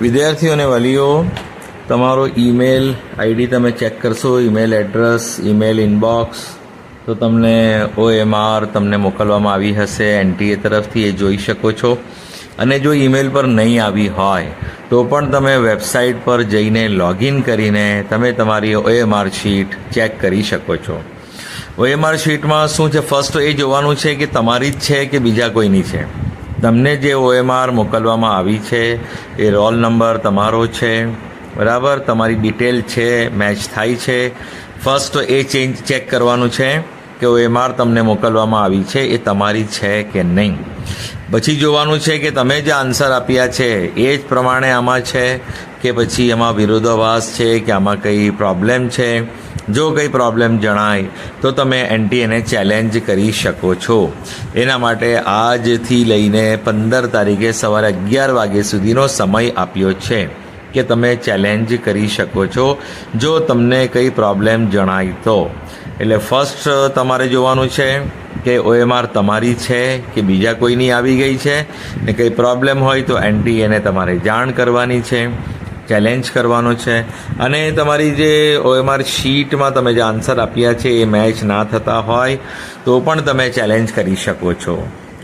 વિદ્યાર્થીઓ અને વાલીઓ, તમારો ઈમેલ આઈડી તમે ચેક કરશો, ઈમેલ એડ્રેસ, ઈમેલ ઇનબોક્સ, તો તમને OMR તમને મોકલવામાં આવી હશે NTA તરફથી, એ જોઈ શકો છો. અને જો ઈમેલ પર નહીં આવી હોય તો પણ તમે વેબસાઇટ પર જઈને લોગિન કરીને તમે તમારી OMR શીટ ચેક કરી શકો છો. OMR શીટમાં શું છે, ફર્સ્ટ એ જોવાનું છે કે તમારી જ છે કે બીજા કોઈની છે. તમને જે OMR મોકલવામાં આવી છે એ રોલ નંબર તમારો છે, બરાબર, તમારી ડિટેલ છે, મેચ થાય છે. ફર્સ્ટ એ ચેક કરવાનું છે કે OMR તમને મોકલવામાં આવી છે એ તમારી છે કે નહીં. પછી જોવાનું છે કે તમે જે આન્સર આપ્યા છે એ જ પ્રમાણે આમાં છે કે પછી એમાં વિરોધાભાસ છે કે આમાં કંઈ પ્રોબ્લેમ છે. જો કંઈ પ્રોબ્લેમ જણાય તો તમે NTAને ચેલેન્જ કરી શકો છો. એના માટે આજથી લઈને 15 તારીખે સવારે 11 વાગ્યા સુધીનો સમય આપ્યો છે કે તમે ચેલેન્જ કરી શકો છો જો તમને કંઈ પ્રોબ્લેમ જણાય તો. એટલે ફર્સ્ટ તમારે જોવાનું છે કે OMR તમારી છે કે બીજા કોઈની આવી ગઈ છે, ને કંઈ પ્રોબ્લેમ હોય તો NTAને તમારે જાણ કરવાની છે, ચેલેન્જ કરવાનો છે. અને તમારી જે OMR શીટમાં તમે જે આન્સર આપ્યા છે એ મેચ ના થતા હોય તો પણ તમે ચેલેન્જ કરી શકો છો.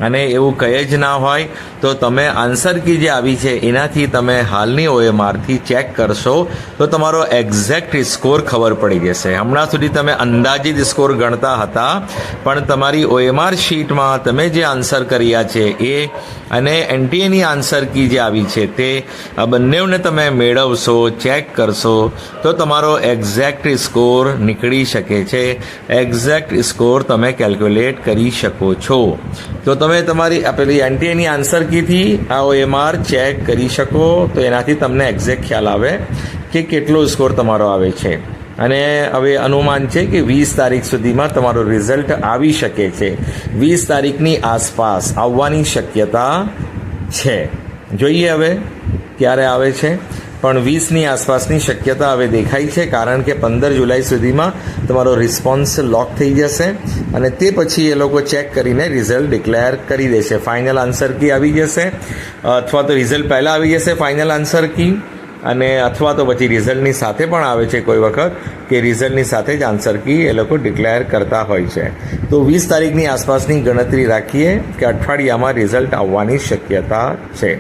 અને એવું કંઈ જ ના હોય તો તમે આન્સર કી જે આવી છે એનાથી તમે હાલની OMRથી ચેક કરશો તો તમારો એક્ઝેક્ટ સ્કોર ખબર પડી જશે. હમણાં સુધી તમે અંદાજિત સ્કોર ગણતા હતા, પણ તમારી OMR શીટમાં તમે જે આન્સર કર્યા છે એ અને NTAની આન્સર કી જે આવી છે તે આ બંનેને તમે મેળવશો, ચેક કરશો તો તમારો એક્ઝેક્ટ સ્કોર નીકળી શકે છે. એક્ઝેક્ટ સ્કોર તમે કેલ્ક્યુલેટ કરી શકો છો. તો તમે તમારી આપેલી NTAની આન્સર કીથી આ OMR ચેક કરી શકો તો એનાથી તમને એક્ઝેક્ટ ખ્યાલ આવે કે કેટલો સ્કોર તમારો આવે છે. અને હવે અનુમાન છે કે 20 તારીખ સુધીમાં તમારો રિઝલ્ટ આવી શકે છે. 20 તારીખની આસપાસ આવવાની શક્યતા છે. જોઈએ હવે ક્યારે આવે છે, પણ 20ની આસપાસની શક્યતા હવે દેખાય છે, કારણ કે 15 જુલાઈ સુધીમાં તમારો રિસ્પોન્સ લોક થઈ જશે અને તે પછી એ લોકો ચેક કરીને રિઝલ્ટ ડિક્લેર કરી દેશે. ફાઇનલ આન્સર કી આવી જશે, અથવા તો રિઝલ્ટ પહેલાં આવી જશે ફાઇનલ આન્સર કી, અને અથવા તો પછી રિઝલ્ટની સાથે પણ આવે છે કોઈ વખત કે રિઝલ્ટની સાથે જ આન્સર કી એ લોકો ડિક્લેર કરતા હોય છે. તો 20 તારીખની આસપાસની ગણતરી રાખીએ કે અઠવાડિયામાં રિઝલ્ટ આવવાની શક્યતા છે.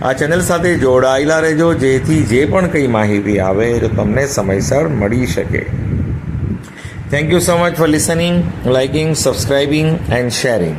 આ ચેનલ સાથે જોડાયેલા રહેજો, જેથી જે પણ કંઈ માહિતી આવે તો તમને સમયસર મળી શકે. Thank you so much for listening, liking, subscribing and sharing.